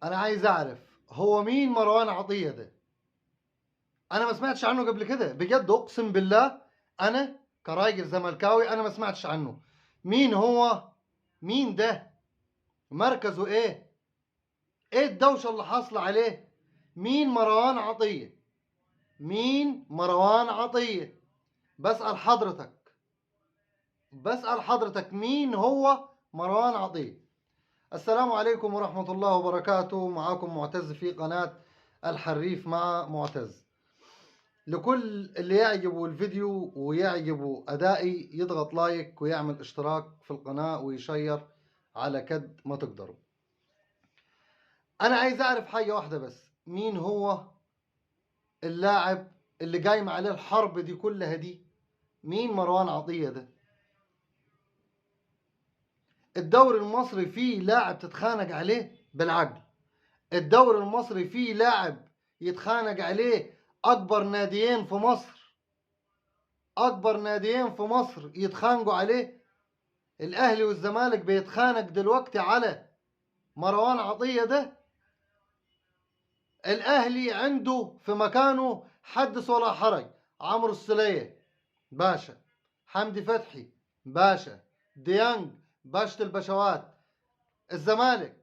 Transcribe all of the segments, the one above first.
انا عايز اعرف هو مين مروان عطية ده؟ انا ما سمعتش عنه قبل كده بجد، اقسم بالله. انا كراجل زملكاوي انا ما سمعتش عنه. مين هو؟ مين ده؟ مركزه ايه؟ ايه الدوشة اللي حاصلة عليه؟ مين مروان عطية؟ مين مروان عطية؟ بسأل حضرتك، بسأل حضرتك مين هو مروان عطية؟ السلام عليكم ورحمة الله وبركاته. معاكم معتز في قناة الحريف مع معتز. لكل اللي يعجبه الفيديو ويعجبه أدائي يضغط لايك ويعمل اشتراك في القناة ويشير على قد ما تقدروا. أنا عايز أعرف حاجة واحدة بس، مين هو اللاعب اللي قايم عليه الحرب دي كلها دي؟ مين مروان عطية ده؟ الدوري المصري فيه لاعب تتخانق عليه بالعقل. الدوري المصري فيه لاعب يتخانق عليه أكبر ناديين في مصر، أكبر ناديين في مصر يتخانقوا عليه. الأهلي والزمالك بيتخانق دلوقتي على مروان عطية ده. الأهلي عنده في مكانه حدث ولا حرج، عمرو السلية باشا، حمدي فتحي باشا، ديانج باشا البشوات. الزمالك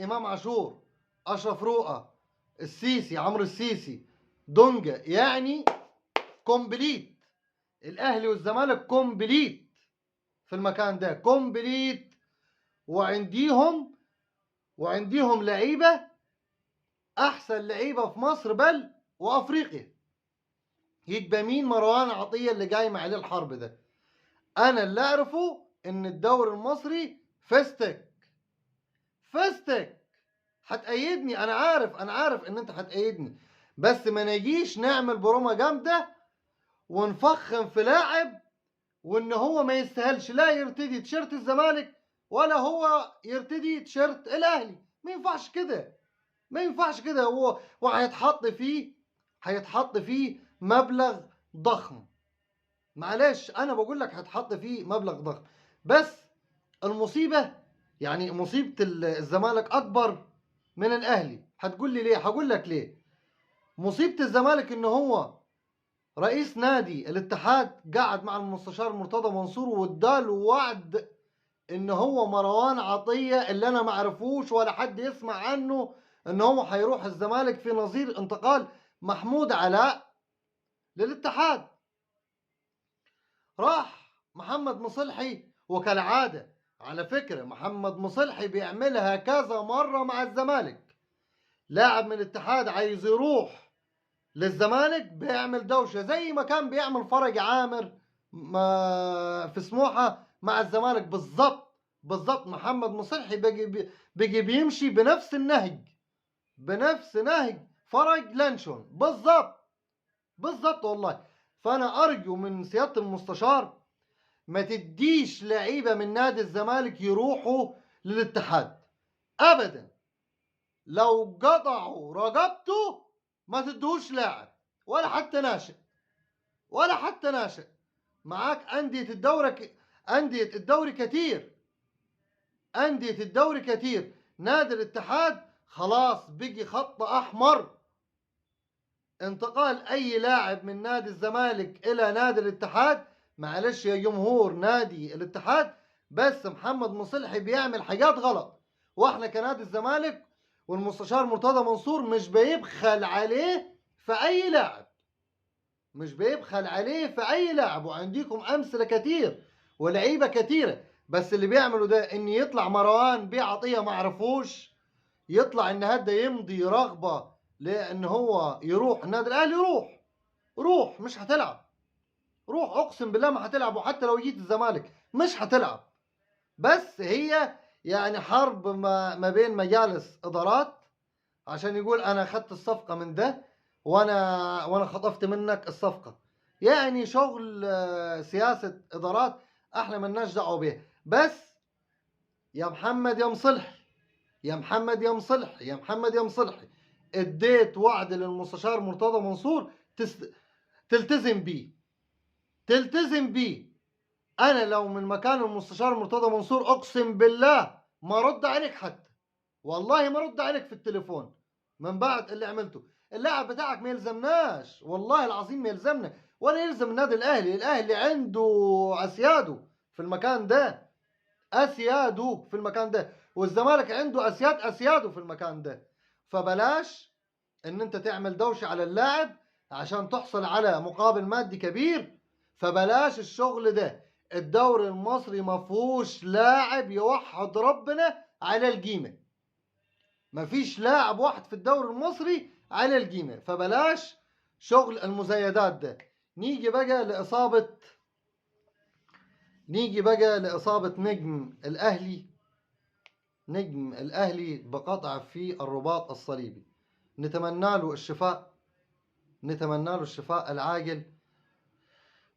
إمام عاشور، أشرف رؤى، السيسي عمرو السيسي، دونجا، يعني كومبليت. الأهلي والزمالك كومبليت في المكان ده، كومبليت. وعنديهم لعيبة أحسن لعيبة في مصر بل وأفريقيا. يبقى مين مروان عطية اللي قايم عليه الحرب ده؟ أنا اللي أعرفه إن الدوري المصري فستك فستك. هتأيدني، أنا عارف إن أنت هتأيدني، بس ما نجيش نعمل برومة جامدة ونفخم في لاعب وإن هو ما يستاهلش لا يرتدي تيشيرت الزمالك ولا هو يرتدي تيشيرت الأهلي. ما ينفعش كده، ما ينفعش كده. هو هيتحط فيه مبلغ ضخم. معلش انا بقول لك هيتحط فيه مبلغ ضخم، بس المصيبه يعني مصيبه الزمالك اكبر من الاهلي. هتقول لي ليه؟ هقول لك ليه. مصيبه الزمالك ان هو رئيس نادي الاتحاد قعد مع المستشار مرتضى منصور واداله وعد ان هو مروان عطية اللي انا ما اعرفوش ولا حد يسمع عنه، ان هو هيروح الزمالك في نظير انتقال محمود علاء للاتحاد. راح محمد مصلحي، وكالعادة على فكرة محمد مصلحي بيعملها كذا مرة مع الزمالك. لاعب من الاتحاد عايز يروح للزمالك بيعمل دوشة زي ما كان بيعمل فرج عامر في سموحة مع الزمالك بالظبط. بالظبط محمد مصلحي بيجي بيمشي بنفس نهج فرج لانشون بالظبط. بالظبط والله. فانا ارجو من سيادة المستشار ما تديش لعيبة من نادي الزمالك يروحوا للاتحاد ابدا. لو قطعوا رقبته ما تدوش لاعب ولا حتى ناشئ، ولا حتى ناشئ. معاك أندية الدوري كتير، أندية الدوري كتير. نادي الاتحاد خلاص بقي خط أحمر. انتقال أي لاعب من نادي الزمالك إلى نادي الاتحاد، معلش يا جمهور نادي الاتحاد، بس محمد مصلحي بيعمل حاجات غلط. واحنا كنادي الزمالك والمستشار مرتضى منصور مش بيبخل عليه في أي لاعب، مش بيبخل عليه في اي لاعب. وعندكم امثله كتير ولعيبه كتيره، بس اللي بيعملوا ده ان يطلع مروان بيه عطيه ما عرفوش، يطلع ان هدا يمضي رغبه لان هو يروح النادي الاهلي. روح مش هتلعب، روح اقسم بالله ما هتلعب. وحتى لو جيت الزمالك مش هتلعب. بس هي يعني حرب ما بين مجالس ادارات عشان يقول انا اخدت الصفقه من ده وانا خطفت منك الصفقه. يعني شغل سياسه ادارات احنا ملناش دعوه بيها. بس يا محمد يا مصلحي، يا محمد يا مصلحي، يا محمد يا مصلحي، اديت وعد للمستشار مرتضى منصور تلتزم بيه، تلتزم بيه. انا لو من مكان المستشار مرتضى منصور اقسم بالله ما رد عليك حتى، والله ما رد عليك في التليفون من بعد اللي عملته. اللاعب بتاعك ما يلزمناش، والله العظيم ما يلزمنا ولا يلزم النادي الاهلي. الاهلي عنده اسياده في المكان ده، اسياده في المكان ده، والزمالك عنده اسياده في المكان ده. فبلاش ان انت تعمل دوشه على اللاعب عشان تحصل على مقابل مادي كبير. فبلاش الشغل ده. الدوري المصري ما فيهوش لاعب يوحد ربنا على القيمه. مفيش لاعب واحد في الدوري المصري على القيمه. فبلاش شغل المزايدات ده. نيجي بقى لإصابة نجم الأهلي. نجم الأهلي بقطع في الرباط الصليبي. نتمنى له الشفاء العاجل.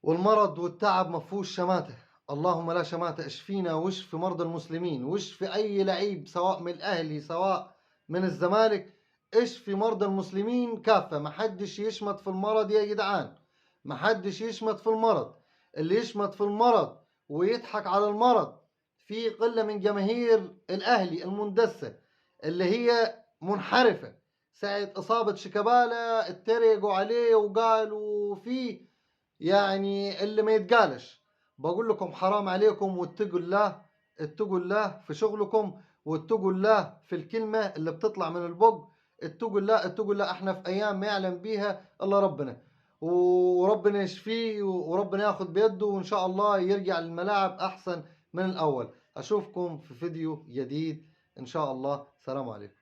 والمرض والتعب مفهوش شماتة. اللهم لا شماتة. اشفينا واشفي مرضى المسلمين، واشفي أي لعيب سواء من الأهلي سواء من الزمالك. اشفي مرضى المسلمين كافة. محدش يشمت في المرض يا جدعان، محدش يشمت في المرض. اللي يشمت في المرض ويضحك على المرض في قلة من جماهير الأهلي المندسة اللي هي منحرفة. ساعة إصابة شيكابالا اتريقوا عليه وقالوا فيه يعني اللي ما يتقالش. بقول لكم حرام عليكم، واتقوا الله. اتقوا الله في شغلكم، واتقوا الله في الكلمة اللي بتطلع من البق. اتقوا الله، اتقوا الله. احنا في أيام ما يعلم بيها إلا ربنا، وربنا يشفيه وربنا ياخد بيده، وإن شاء الله يرجع للملاعب أحسن من الأول. أشوفكم في فيديو جديد إن شاء الله. سلام عليكم.